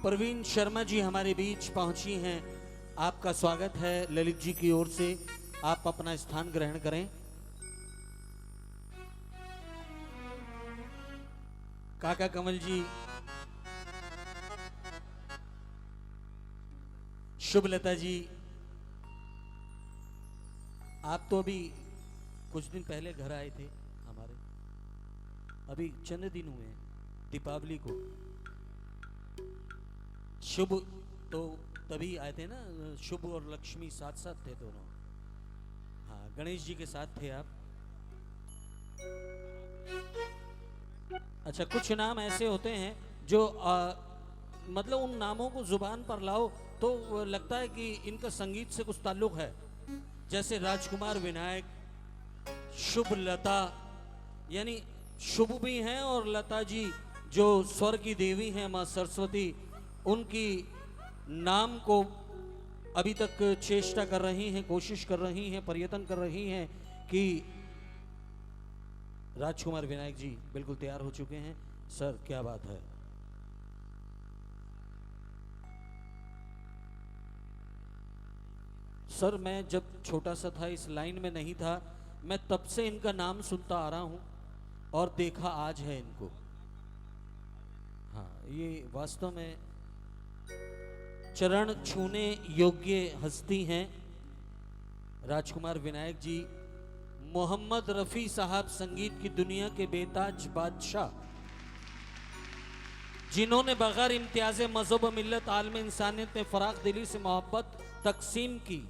प्रवीण शर्मा जी हमारे बीच पहुंची हैं। आपका स्वागत है ललित जी की ओर से। आप अपना स्थान ग्रहण करें। काका कमल जी, शुभलता जी, आप तो अभी कुछ दिन पहले घर आए थे हमारे, अभी चंद दिन हुए हैं, दीपावली को। शुभ तो तभी आए थे ना, शुभ और लक्ष्मी साथ साथ थे दोनों। हाँ, गणेश जी के साथ थे आप। अच्छा, कुछ नाम ऐसे होते हैं जो मतलब उन नामों को जुबान पर लाओ तो लगता है कि इनका संगीत से कुछ ताल्लुक है। जैसे राजकुमार विनायक, शुभ लता, यानी शुभ भी हैं और लता जी जो स्वर की देवी हैं माँ सरस्वती, उनकी नाम को अभी तक चेष्टा कर रही हैं, कोशिश कर रही हैं, प्रयत्न कर रही हैं कि राजकुमार विनायक जी बिल्कुल तैयार हो चुके हैं। सर क्या बात है। सर मैं जब छोटा सा था, इस लाइन में नहीं था, मैं तब से इनका नाम सुनता आ रहा हूं और देखा आज है इनको। हाँ, ये वास्तव में चरण छूने योग्य हस्ती हैं राजकुमार विनायक जी। मोहम्मद रफी साहब संगीत की दुनिया के बेताज बादशाह, जिन्होंने बगैर इम्तियाज मजहब व मिल्लत आलम इंसानियत में फराख दिली से मोहब्बत तकसीम की।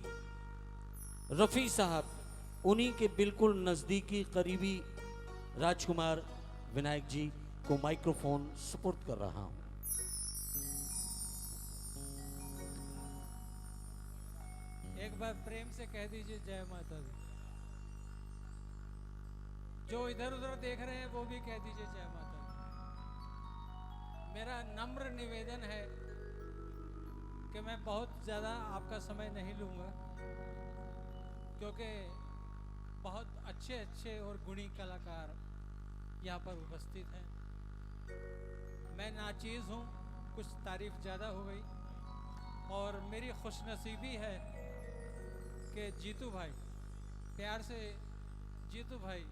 रफी साहब, उन्हीं के बिल्कुल नजदीकी करीबी राजकुमार विनायक जी को माइक्रोफोन सुपुर्द कर रहा हूं। एक बार प्रेम से कह दीजिए जय माता दी। जो इधर उधर देख रहे हैं वो भी कह दीजिए जय माता दी। मेरा नम्र निवेदन है कि मैं बहुत ज़्यादा आपका समय नहीं लूँगा, क्योंकि बहुत अच्छे अच्छे और गुणी कलाकार यहाँ पर उपस्थित हैं। मैं नाचीज़ हूँ, कुछ तारीफ ज़्यादा हो गई, और मेरी खुशनसीबी है कि जीतू भाई, प्यार से जीतू भाई,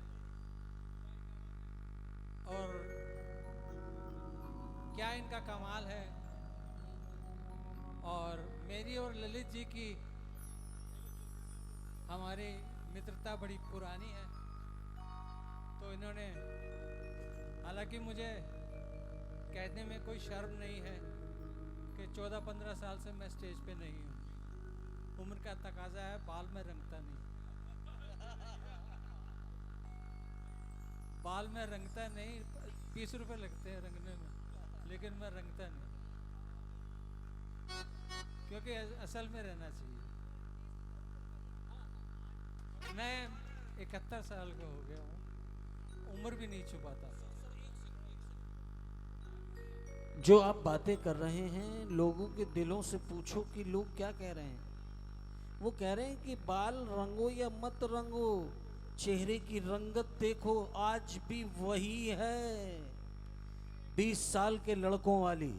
और क्या इनका कमाल है। और मेरी और ललित जी की हमारी मित्रता बड़ी पुरानी है, तो इन्होंने, हालांकि मुझे कहने में कोई शर्म नहीं है कि 14-15 साल से मैं स्टेज पे नहीं हूँ। उम्र का तकाजा है, बाल में रंगता नहीं, बाल में रंगता नहीं, 20 रुपए लगते हैं रंगने में, लेकिन मैं रंगता नहीं, क्योंकि असल में रहना चाहिए। मैं 71 साल का हो गया हूँ, उम्र भी नहीं छुपाता। जो आप बातें कर रहे हैं, लोगों के दिलों से पूछो कि लोग क्या कह रहे हैं। वो कह रहे हैं कि बाल रंगो या मत रंगो, चेहरे की रंगत देखो, आज भी वही है, 20 साल के लड़कों वाली।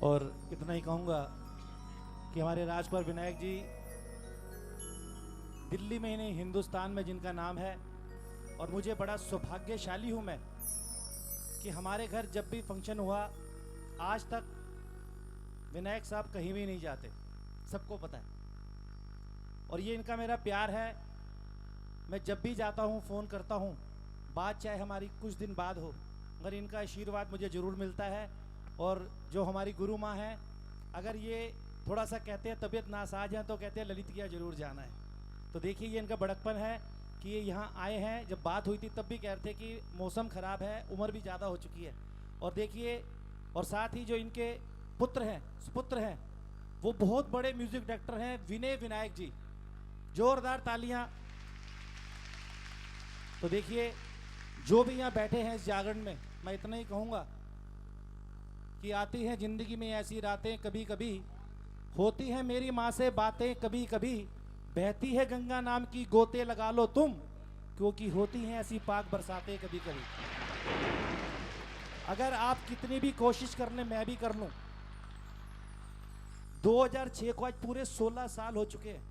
और इतना ही कहूँगा कि हमारे राजकुमार विनायक जी दिल्ली में ही नहीं, हिंदुस्तान में जिनका नाम है, और मुझे बड़ा सौभाग्यशाली हूँ मैं कि हमारे घर जब भी फंक्शन हुआ, आज तक विनायक साहब कहीं भी नहीं जाते, सबको पता है। और ये इनका मेरा प्यार है। मैं जब भी जाता हूँ फ़ोन करता हूँ, बात चाहे हमारी कुछ दिन बाद हो, मगर इनका आशीर्वाद मुझे ज़रूर मिलता है। और जो हमारी गुरु माँ हैं, अगर ये थोड़ा सा कहते हैं तबीयत नासाज है तो कहते हैं ललित किया ज़रूर जाना है। तो देखिए ये इनका बड़कपन है कि ये यहाँ आए हैं। जब बात हुई थी तब भी कह रहे थे कि मौसम ख़राब है, उम्र भी ज़्यादा हो चुकी है। और देखिए, और साथ ही जो इनके पुत्र हैं, सुपुत्र हैं, वो बहुत बड़े म्यूज़िक डायरेक्टर हैं, विनय विनायक जी। जोरदार तालियां। तो देखिए, जो भी यहाँ बैठे हैं इस जागरण में, मैं इतना ही कहूँगा कि आती हैं ज़िंदगी में ऐसी रातें, कभी कभी होती हैं मेरी माँ से बातें, कभी कभी बहती है गंगा नाम की गोते लगा लो तुम, क्योंकि होती हैं ऐसी पाक बरसातें कभी कभी। अगर आप कितनी भी कोशिश कर लें, मैं भी कर लूं, 2006 को आज पूरे 16 साल हो चुके हैं।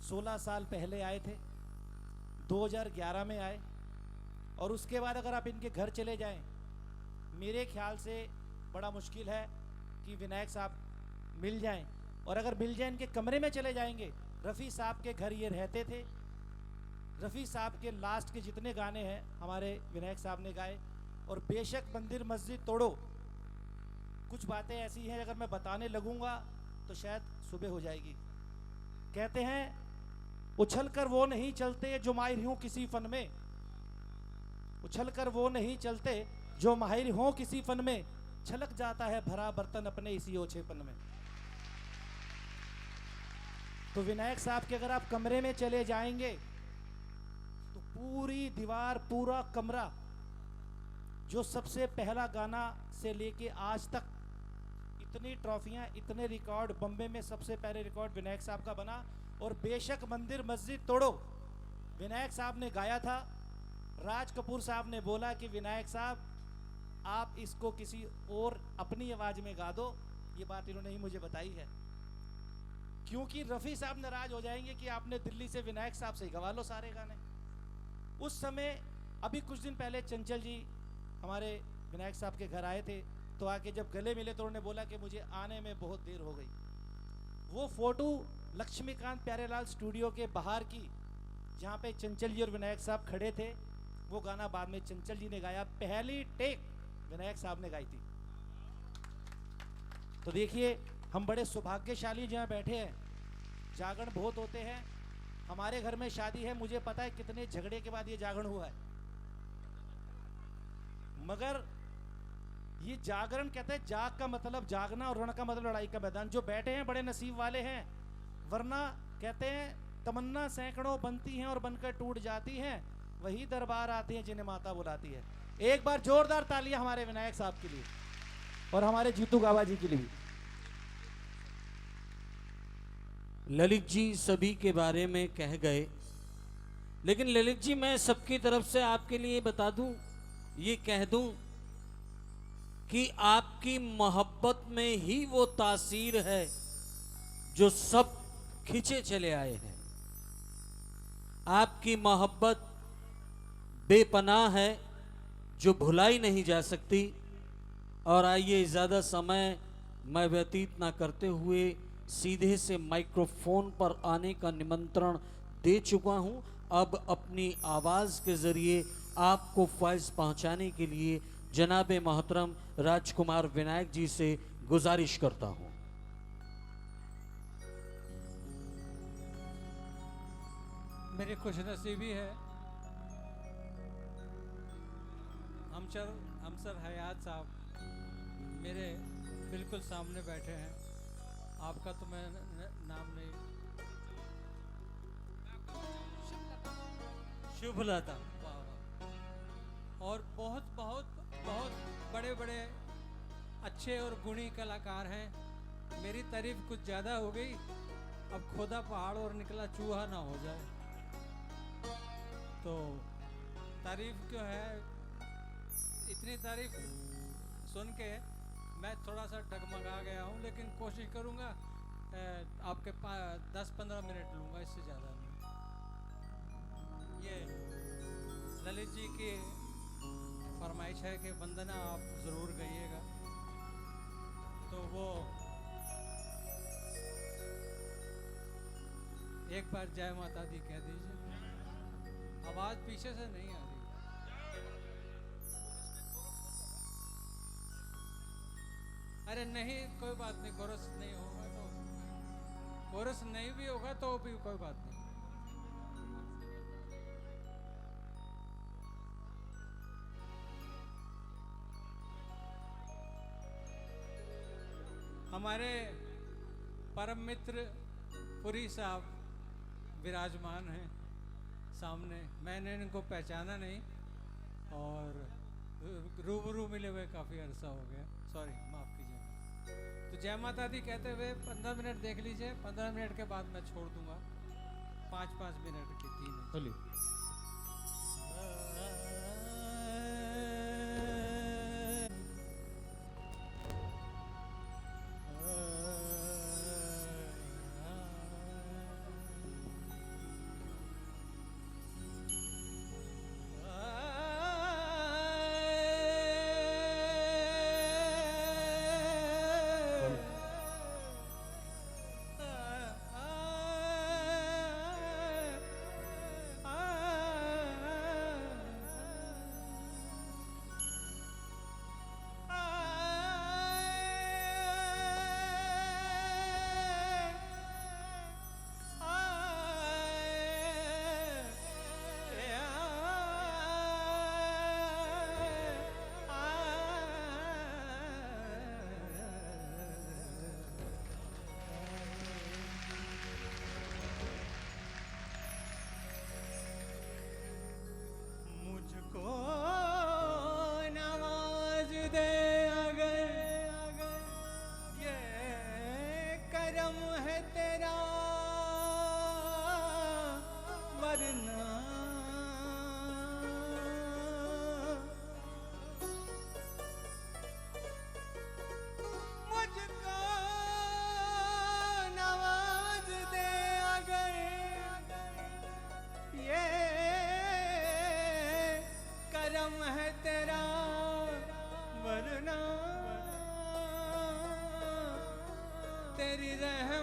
16 साल पहले आए थे, 2011 में आए, और उसके बाद अगर आप इनके घर चले जाएं, मेरे ख्याल से बड़ा मुश्किल है कि विनायक साहब मिल जाएं। और अगर मिल जाए, इनके कमरे में चले जाएंगे, रफ़ी साहब के घर ये रहते थे। रफ़ी साहब के लास्ट के जितने गाने हैं हमारे विनायक साहब ने गाए। और बेशक मंदिर मस्जिद तोड़ो, कुछ बातें ऐसी हैं अगर मैं बताने लगूंगा तो शायद सुबह हो जाएगी। कहते हैं उछल कर वो नहीं चलते जो माहिर हों किसी फन में, उछल कर वो नहीं चलते जो माहिर हों किसी फन में, छलक जाता है भरा बर्तन अपने इसी ओछेपन में। तो विनायक साहब के अगर आप कमरे में चले जाएंगे तो पूरी दीवार, पूरा कमरा, जो सबसे पहला गाना से लेके आज तक इतनी ट्रॉफियां, इतने रिकॉर्ड, बम्बे में सबसे पहले रिकॉर्ड विनायक साहब का बना। और बेशक मंदिर मस्जिद तोड़ो विनायक साहब ने गाया था। राज कपूर साहब ने बोला कि विनायक साहब आप इसको किसी और अपनी आवाज में गा दो। ये बात इन्होंने ही मुझे बताई है, क्योंकि रफ़ी साहब नाराज हो जाएंगे कि आपने दिल्ली से विनायक साहब से गवा लो सारे गाने। उस समय अभी कुछ दिन पहले चंचल जी हमारे विनायक साहब के घर आए थे, तो आके जब गले मिले तो उन्होंने बोला कि मुझे आने में बहुत देर हो गई। वो फोटो लक्ष्मीकांत प्यारेलाल स्टूडियो के बाहर की, जहाँ पे चंचल जी और विनायक साहब खड़े थे, वो गाना बाद में चंचल जी ने गाया, पहली टेक विनायक साहब ने गाई थी। तो देखिए हम बड़े सौभाग्यशाली जहाँ बैठे हैं। जागरण बहुत होते हैं, हमारे घर में शादी है, मुझे पता है कितने झगड़े के बाद ये जागरण हुआ है, मगर ये जागरण कहते हैं, जाग का मतलब जागना और रण का मतलब लड़ाई का मैदान। जो बैठे हैं बड़े नसीब वाले हैं, वरना कहते हैं तमन्ना सैकड़ों बनती हैं और बनकर टूट जाती हैं, वही दरबार आती हैं जिन्हें माता बुलाती है। एक बार जोरदार तालियां हमारे विनायक साहब के लिए और हमारे जीतू गावा जी के लिए भी। ललित जी सभी के बारे में कह गए, लेकिन ललित जी मैं सबकी तरफ से आपके लिए बता दूं, ये कह दूं कि आपकी मोहब्बत में ही वो तासीर है जो सब खींचे चले आए हैं। आपकी मोहब्बत बेपनाह है जो भुलाई नहीं जा सकती। और आइए ज़्यादा समय मैं व्यतीत ना करते हुए सीधे से माइक्रोफोन पर आने का निमंत्रण दे चुका हूं। अब अपनी आवाज़ के ज़रिए आपको फैज़ पहुंचाने के लिए जनाब मोहतरम राजकुमार विनायक जी से गुजारिश करता हूं। मेरी खुशनसीबी है, हमसर हयात साहब मेरे बिल्कुल सामने बैठे हैं। आपका तो मैं नाम नहीं, शुभलता, वाह वाह। और बहुत बहुत बहुत बड़े बड़े अच्छे और गुणी कलाकार हैं। मेरी तारीफ कुछ ज़्यादा हो गई, अब खोदा पहाड़ और निकला चूहा ना हो जाए। तो तारीफ क्यों है, इतनी तारीफ सुन के मैं थोड़ा सा डगमगा गया हूँ, लेकिन कोशिश करूँगा आपके 10-15 मिनट लूँगा, इससे ज़्यादा नहीं। ये ललित जी की फरमाइश है कि वंदना आप ज़रूर गाइएगा, तो वो एक बार जय माता दी कह दीजिए। आवाज़ पीछे से नहीं आ रही। अरे नहीं, कोई बात नहीं, कोरस नहीं होगा तो, कोरस नहीं भी होगा तो भी कोई बात नहीं। हमारे परम मित्र पुरी साहब विराजमान हैं सामने। मैंने इनको पहचाना नहीं और रूबरू मिले हुए काफ़ी अरसा हो गया, सॉरी माफ़ कीजिए। तो जय माता दी कहते हुए 15 मिनट देख लीजिए, 15 मिनट के बाद मैं छोड़ दूंगा, 5-5 मिनट की 3 चलिए।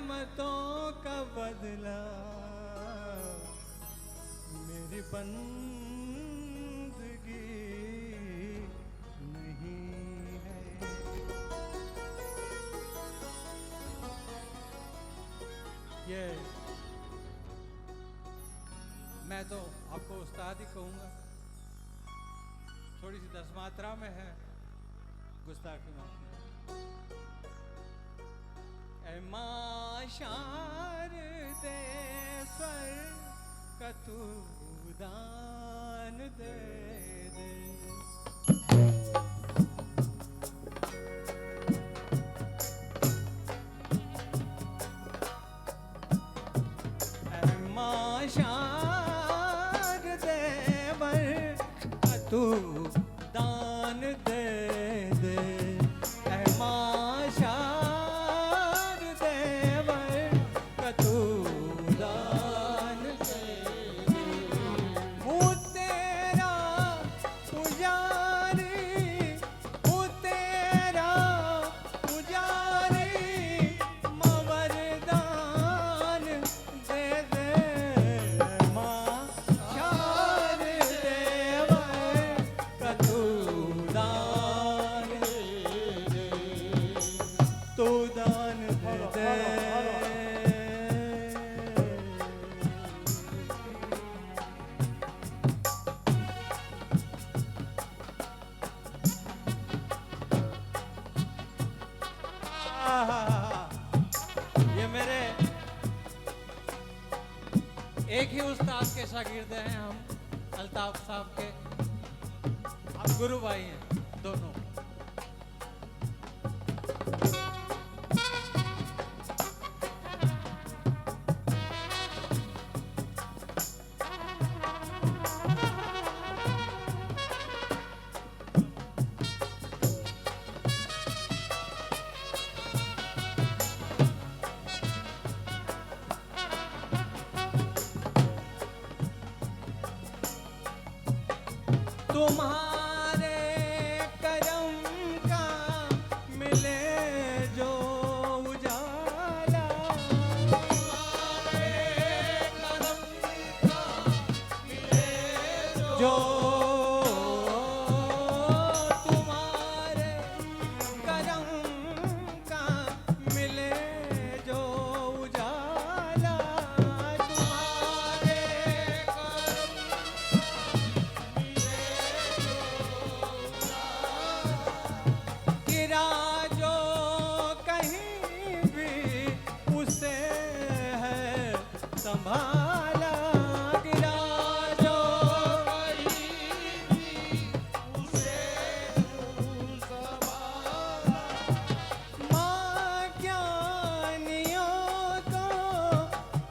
रहमतों का बदला मेरी बंदगी नहीं है। ये मैं तो आपको उस्ताद ही कहूँगा, थोड़ी सी दस मात्रा में है, गुस्ताखी माफ कीजिए। ऐ माशार दे स्वर का तू दान दे दे। ऐ माशार दे स्वर का तू दान दे दे। ऐ माशार दे स्वर का तू दान दे दे। हूँ तेरा पुजारी, हूँ तेरा पुजारी, मवरदान दे दे। माशार देवर का तू दान दे दे, तू दान दे दे। ये मेरे एक ही उस्ताद के शागिर्द हैं हम, अल्ताफ साहब के। आप गुरु भाई हैं दोनों। तुम्हारे करम का मिले जो उजाला, तुम्हारे करम का मिले जो, तुम्हारे करम का मिले जो उजाला, तुम्हारे करम गिरा जो कहीं भी उसे है संभाला, गिरा जो कहीं भी उसे संभाला। माँ ज्ञानियों को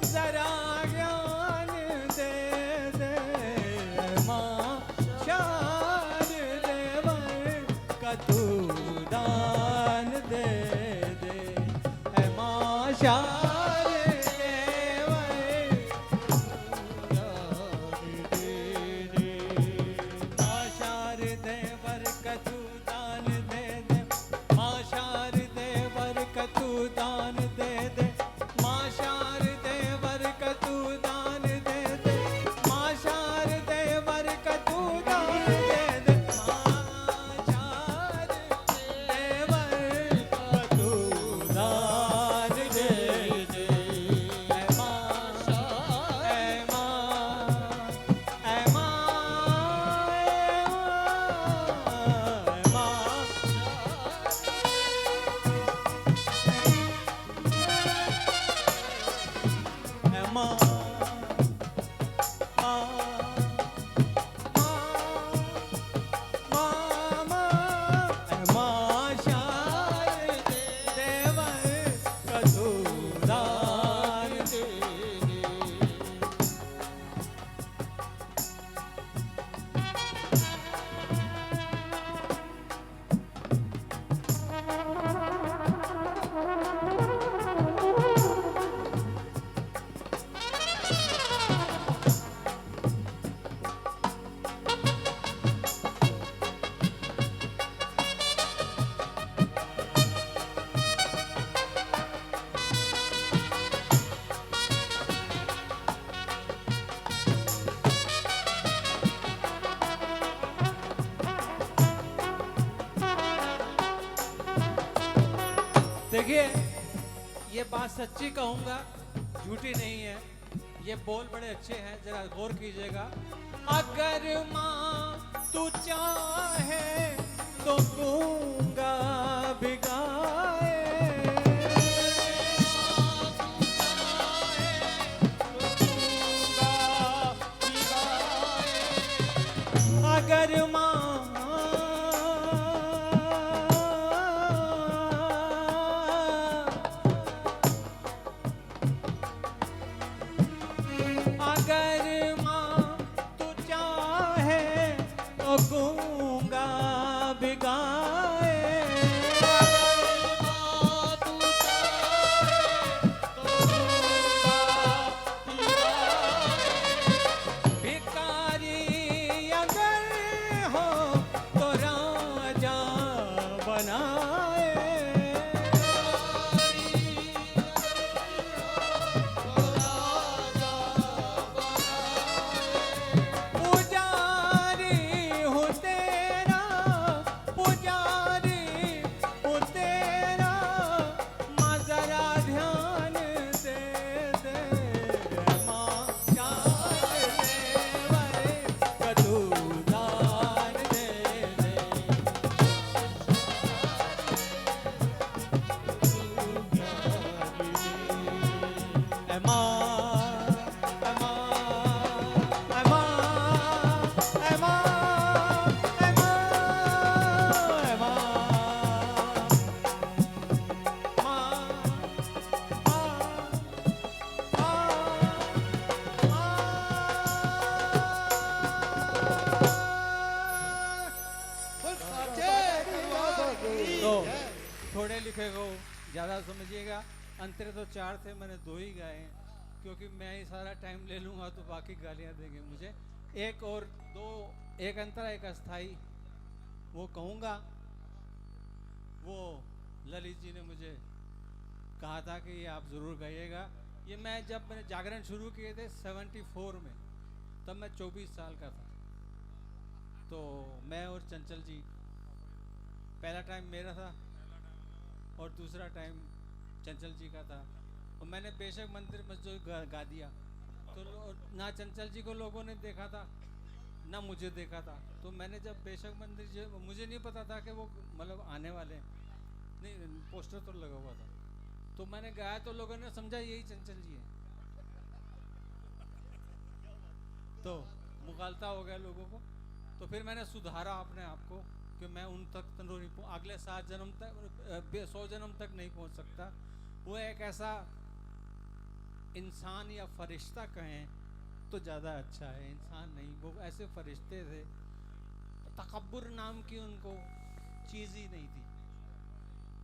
जरा ज्ञान दे दे। माँ शार देवर का तू दान दे दे। ऐ माँ शार देवर दान दे दे। माँ शार देवर का तू दान दे दे। माँ शार देवर का तू दान दे दे। माँ शार देवर का तू दान दे दे। माँ शार देवर का तू दान दे दे। माँ शार देवर का तू दान दे दे। ऐ माँ शार, ऐ माँ, ऐ माँ, ऐ माँ, देखिए, ये बात सच्ची कहूंगा, झूठी नहीं है। ये बोल बड़े अच्छे हैं, जरा गौर कीजिएगा। अगर माँ तू चाहे तो गूंगा भिगाए, अगर माँ अगर माँ तू चाहे तो गूंगा भिगाए, भिखारी अगर हो तो राजा बनाए, पुजारी हूँ तेरा, पुजारी हूँ तेरा, माँ जरा ध्यान दे दे, माँ जान दे कदू दान दे दे, ऐ माँ, ऐ माँ, ऐ माँ, ऐ माँ, ऐ माँ, ऐ माँ, तो थोड़े लिखे को ज़्यादा समझिएगा। अंतरे तो 4 थे, मैंने 2 ही गाए हैं, क्योंकि मैं ही सारा टाइम ले लूँगा तो बाकी गालियाँ देंगे मुझे। एक और 2, एक अंतरा एक अस्थाई, वो कहूँगा। वो ललित जी ने मुझे कहा था कि ये आप ज़रूर गाइएगा। ये जब मैंने जागरण शुरू किए थे 74 में, तब मैं 24 साल का था। तो मैं और चंचल जी, पहला टाइम मेरा था और दूसरा टाइम चंचल जी का था। और मैंने बेशक मंदिर मस्जिद गा दिया, तो ना चंचल जी को लोगों ने देखा था ना मुझे देखा था। तो मैंने जब बेशक मंदिर, मुझे नहीं पता था कि वो मतलब आने वाले हैं, नहीं पोस्टर तो लगा हुआ था। तो मैंने गाया तो लोगों ने समझा यही चंचल जी है, तो मुगालता हो गया लोगों को। तो फिर मैंने सुधारा अपने आप को कि मैं उन तक तो नहीं अगले 7 जन्म तक 100 जन्म तक नहीं पहुंच सकता। वो एक ऐसा इंसान या फरिश्ता कहें तो ज़्यादा अच्छा है, इंसान नहीं, वो ऐसे फरिश्ते थे। तकब्बुर नाम की उनको चीज़ ही नहीं थी।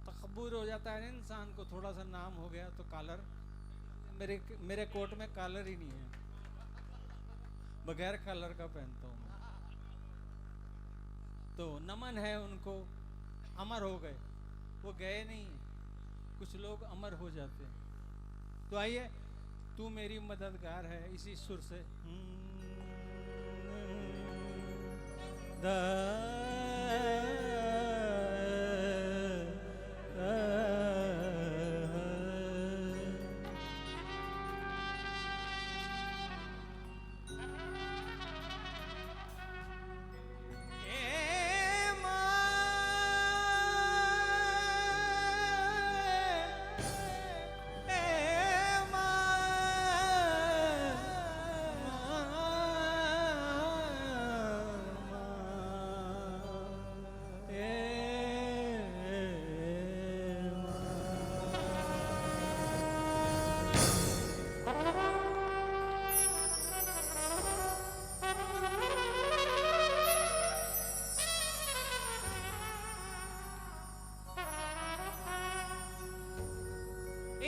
तकब्बुर हो जाता है ना इंसान को, थोड़ा सा नाम हो गया तो कॉलर, मेरे कोट में कॉलर ही नहीं है, बगैर कॉलर का पहनता हूँ मैं। तो नमन है उनको, अमर हो गए, वो गए नहीं, कुछ लोग अमर हो जाते हैं। तो आइए, तू मेरी मददगार है, इसी सुर से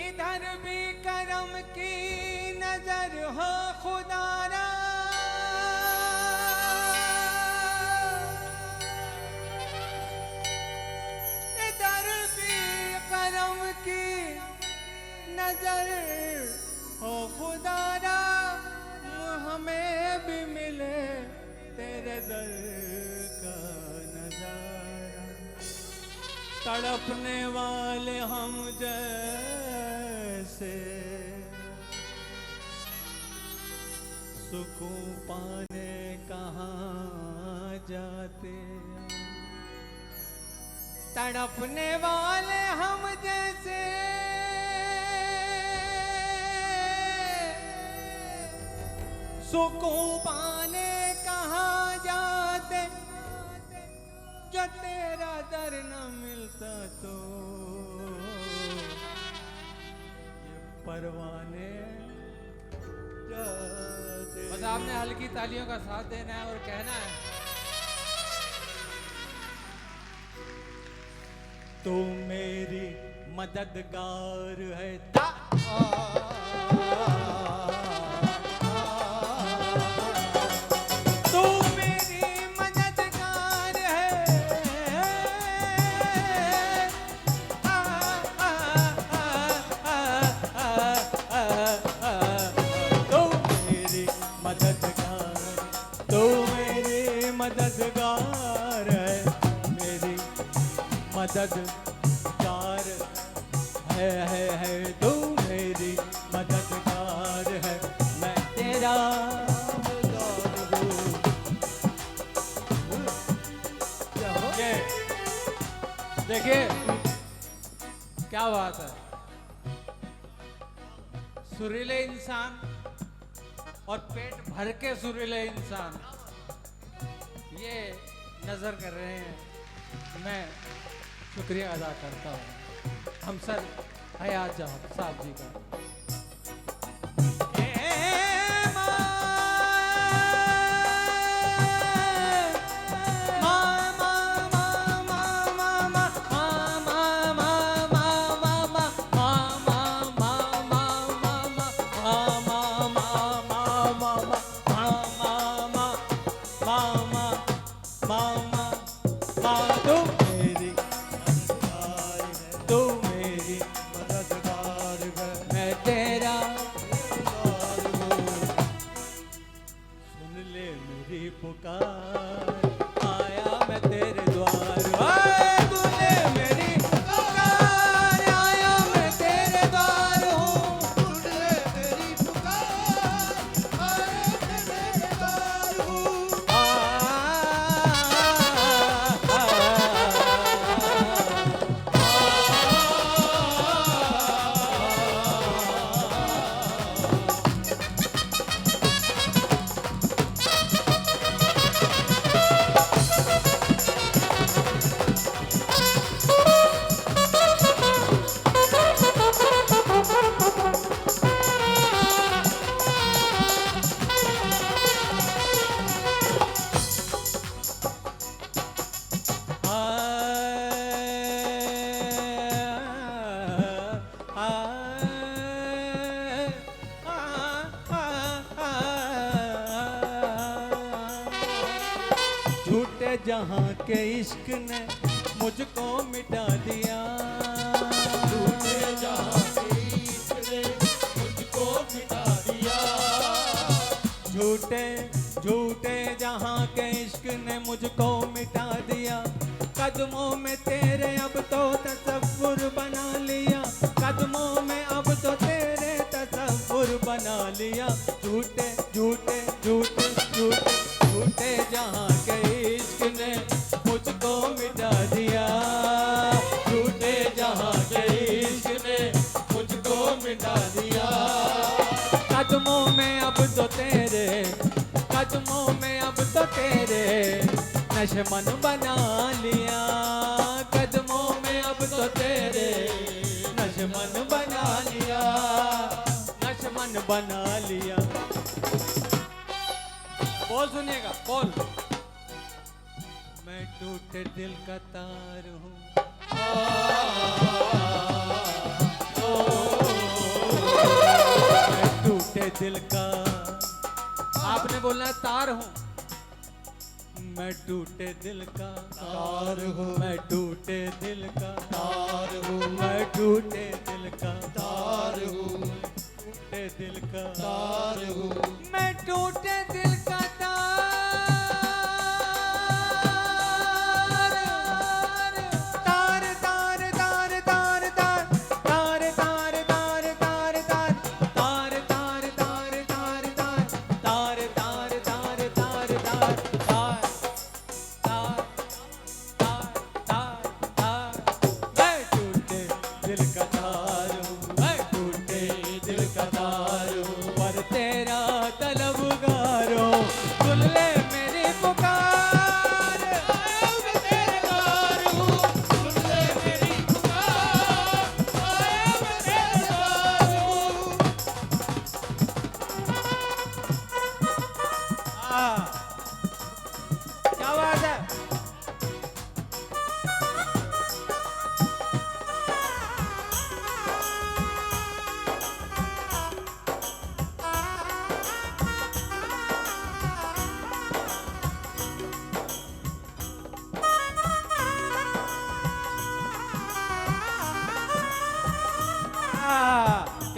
इधर भी करम की नजर हो खुदारा, इधर भी करम की नजर हो खुदारा, हमें भी मिले तेरे दर का नजारा। तड़पने वाले हम जैसे सुकून पाने कहाँ जाते। तड़पने वाले हम जैसे सुकून पाने कहाँ जाते। जो तेरा दर न मिलता तो ये परवाने जाते। बस आपने हल्की तालियों का साथ देना है और कहना है तू मेरी मददगार है। तू मेरी मददगार है। तू मेरी मददगार, तू मेरी मददगार है। मेरी मददगार है तू मेरी मददगार है। मैं तेरा मददगार हूँ। ये देखिए क्या बात है। सुरीले इंसान और पेट भर के सुरीले इंसान ये नजर कर रहे हैं। मैं शुक्रिया अदा करता हूँ हम सर हयात साहब जी का। झूठे जहां के इश्क ने मुझको मिटा दिया। झूठे जहां के इश्क ने मुझको मिटा दिया। झूठे झूठे जहां के इश्क ने मुझको मिटा दिया। कदमों में तेरे अब तो तसव्वुर बना लिया। कदमों में अब तो तेरे तसव्वुर बना लिया। झूठे झूठे झूठे झूठे झूठे जहां के इश्क ने मुझको मिटा दिया। झूठे जहां के इश्क ने मुझको मिटा दिया। कदमों में अब तो तेरे, कदमों में अब तो तेरे नशमन बना लिया। कदमों में अब तो तेरे नशमन बना लिया। नशमन बना लिया। बोल सुनिएगा, बोल। मैं टूटे दिल का तार हूँ। मैं टूटे दिल का, आपने बोलना तार हूँ। मैं टूटे दिल का तार हूँ। मैं टूटे दिल का तार हूँ। मैं टूटे दिल का तार हूँ। टूटे दिल का तार हूँ। मैं टूटे दिल का तार तार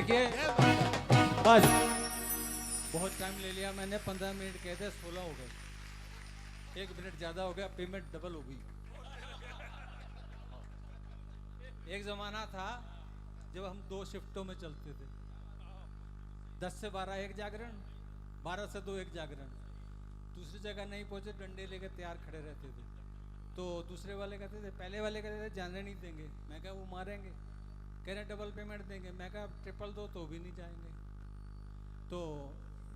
देखिए बस बहुत टाइम ले लिया मैंने, 15 मिनट कहे थे, 16 हो गए, 1 मिनट ज्यादा हो गया, पेमेंट डबल हो गई। एक जमाना था जब हम 2 शिफ्टों में चलते थे, 10 से 12 एक जागरण, 12 से 2 एक जागरण। दूसरी जगह नहीं पहुंचे, डंडे लेकर तैयार खड़े रहते थे। तो दूसरे वाले कहते थे, पहले वाले कहते थे जाने नहीं देंगे, मैं कहा वो मारेंगे, कह रहे डबल पेमेंट देंगे, मैं कहा ट्रिपल दो तो भी नहीं जाएंगे। तो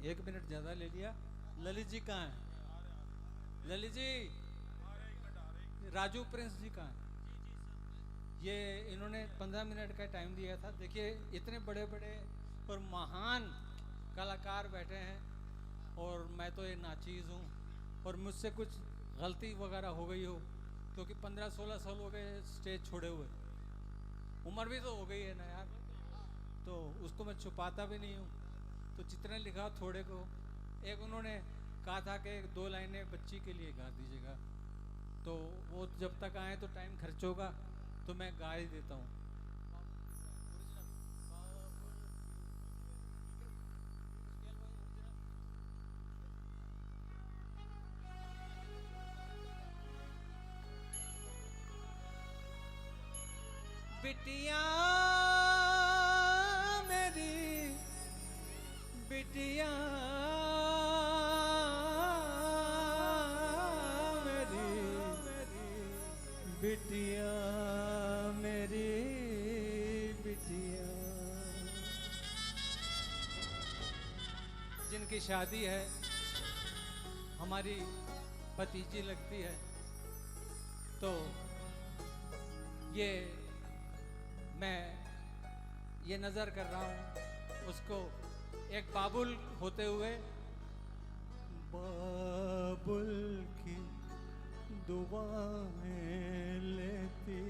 1 मिनट ज़्यादा ले लिया। ललित जी कहाँ हैं? ललित जी, राजू प्रिंस जी कहाँ हैं? ये इन्होंने 15 मिनट का टाइम दिया था। देखिए इतने बड़े बड़े और महान कलाकार बैठे हैं और मैं तो ये नाचीज़ हूँ, और मुझसे कुछ गलती वगैरह हो गई हो, क्योंकि 15-16 साल हो गए स्टेज छोड़े हुए, उम्र भी तो हो गई है ना यार, तो उसको मैं छुपाता भी नहीं हूँ। तो जितने लिखा थोड़े को, एक उन्होंने कहा था कि 2 लाइनें बच्ची के लिए गा दीजिएगा, तो वो जब तक आए तो टाइम खर्च होगा, तो मैं गा ही देता हूँ। बिटिया मेरी, बिटिया मेरी, बिटिया मेरी, बिटिया। जिनकी शादी है, हमारी भतीजी लगती है, तो ये मैं ये नज़र कर रहा हूँ उसको एक बाबुल होते हुए, बाबुल की दुआएं लेती।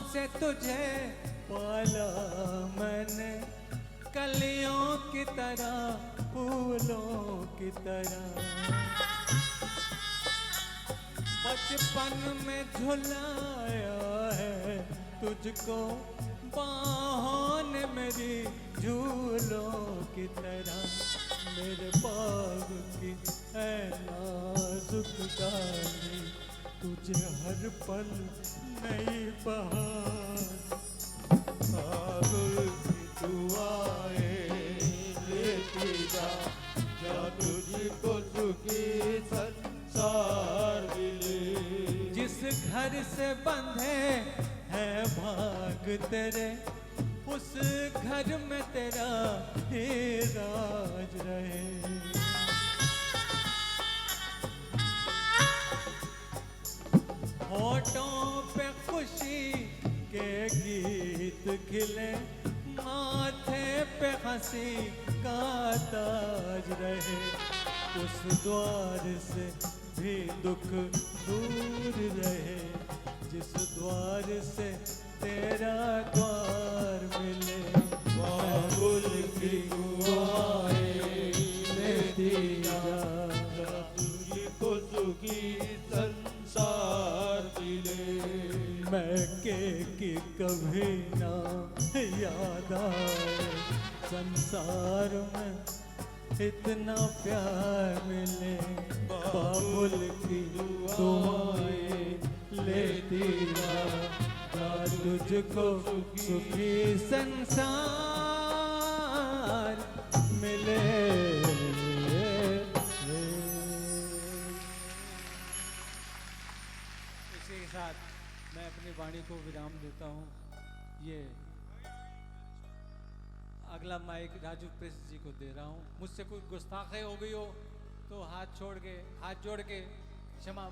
से तुझे पाला मैंने, कलियों की तरह, फूलों की तरह, बचपन में झुलाया है तुझको बाहों ने मेरी, झूलों की तरह, मेरे बाग की है नाजुक डाली, तुझे हर पल नई बहार, बाबुल की दुआएं लेती जा, जा तुझको सुखी संसार मिले। जिस घर से बंधे हैं भाग तेरे, उस घर में तेरा ही राज रहे। होठों पे खुशी के गीत खिले, माथे पे हंसी का ताज रहे, उस द्वार से भी दुख दूर रहे, जिस द्वार से तेरा द्वार मिले। बाबुल की दुआएं लेती जा, तुझको सुखी संसार मिले। मैं कि कभी ना याद आए, संसार में इतना प्यार मिले। बाबुल की दुआएं लेती जा, तुझको सुखी संसार मिले। इसी के साथ मैं अपनी वाणी को विराम देता हूँ। ये अगला माइक राजू प्रेस जी को दे रहा हूँ। मुझसे कोई गुस्ताखी हो गई हो तो हाथ जोड़ के क्षमा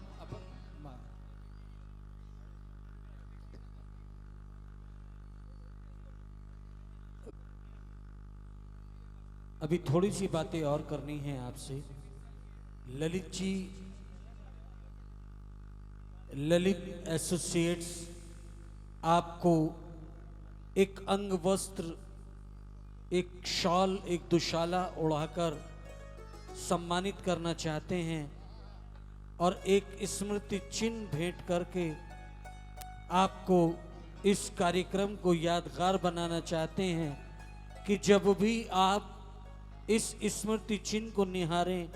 मांग। अभी थोड़ी सी बातें और करनी है आपसे। ललित जी ललित एसोसिएट्स आपको एक अंग वस्त्र, एक शॉल, एक दुशाला उड़ाकर सम्मानित करना चाहते हैं और एक स्मृति चिन्ह भेंट करके आपको इस कार्यक्रम को यादगार बनाना चाहते हैं कि जब भी आप इस स्मृति चिन्ह को निहारें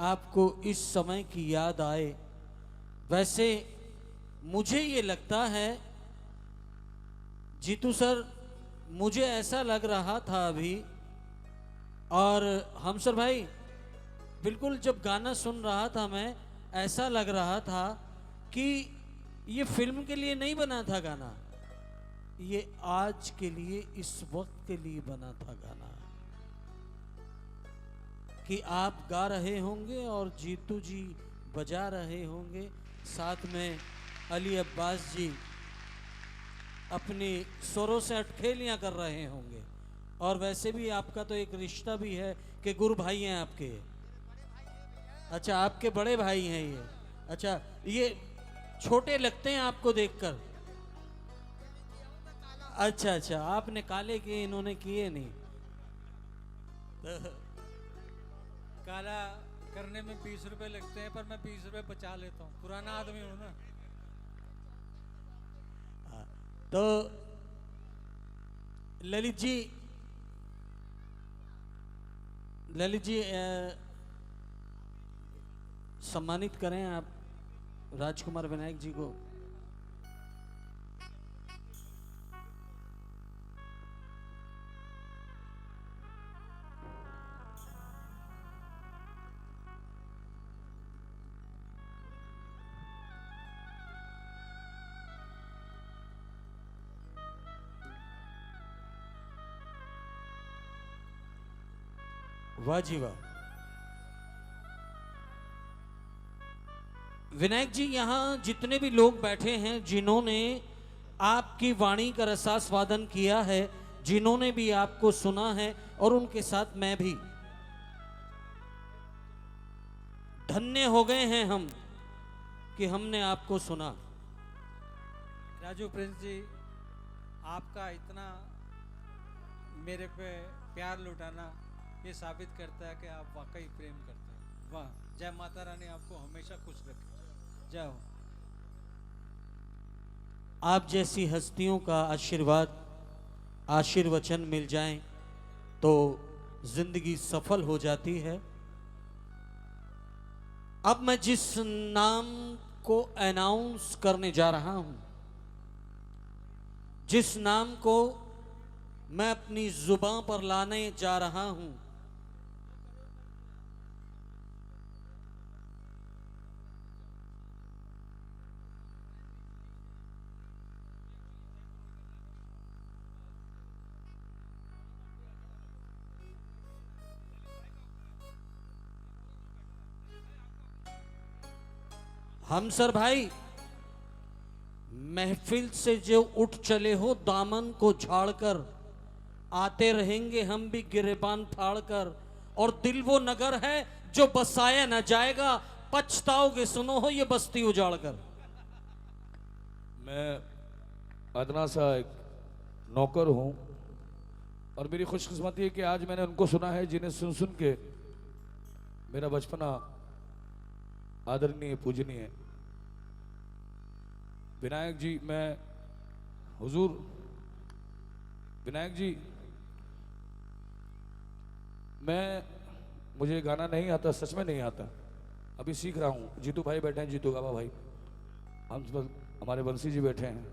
आपको इस समय की याद आए। वैसे मुझे ये लगता है जीतू सर, मुझे ऐसा लग रहा था अभी, और हमसर भाई बिल्कुल जब गाना सुन रहा था मैं, ऐसा लग रहा था कि ये फिल्म के लिए नहीं बना था गाना, ये आज के लिए, इस वक्त के लिए बना था गाना, कि आप गा रहे होंगे और जीतू जी बजा रहे होंगे, साथ में अली अब्बास जी अपनी स्वरों से अटखेलियां कर रहे होंगे। और वैसे भी आपका तो एक रिश्ता भी है कि गुरु भाई हैं आपके। अच्छा, आपके बड़े भाई हैं ये। अच्छा, ये छोटे लगते हैं आपको देखकर। अच्छा अच्छा, आपने काले किए, इन्होंने किए नहीं। काला करने में 20 रुपए लगते हैं, पर मैं 20 रुपए बचा लेता हूँ, पुराना आदमी हूँ ना। तो ललित जी सम्मानित करें आप राजकुमार विनायक जी को। वाह जी वाह। विनायक जी, यहाँ जितने भी लोग बैठे हैं जिन्होंने आपकी वाणी का रसास्वादन किया है, जिन्होंने भी आपको सुना है, और उनके साथ मैं भी, धन्य हो गए हैं हम कि हमने आपको सुना। राजू प्रिंस जी, आपका इतना मेरे पे प्यार लुटाना ये साबित करता है कि आप वाकई प्रेम करते हैं। वाह, जय माता रानी आपको हमेशा खुश रखे। जय हो। आप जैसी हस्तियों का आशीर्वाद, आशीर्वचन मिल जाएं तो जिंदगी सफल हो जाती है। अब मैं जिस नाम को अनाउंस करने जा रहा हूं, जिस नाम को मैं अपनी जुबान पर लाने जा रहा हूं, हमसर भाई, महफिल से जो उठ चले हो दामन को झाड़कर, आते रहेंगे हम भी गिरेबान फाड़कर, और दिल वो नगर है जो बसाया न जाएगा, पछताओगे सुनो हो ये बस्ती उजाड़कर। मैं अदना सा एक नौकर हूं, और मेरी खुशकिस्मती है कि आज मैंने उनको सुना है जिन्हें सुन सुन के मेरा बचपना आदरणीय पूजनीय विनायक जी, मैं हुजूर विनायक जी, मुझे गाना नहीं आता, सच में नहीं आता, अभी सीख रहा हूँ। जीतू भाई बैठे हैं, जीतू गाबा भाई, हम हमारे बंसी जी बैठे हैं,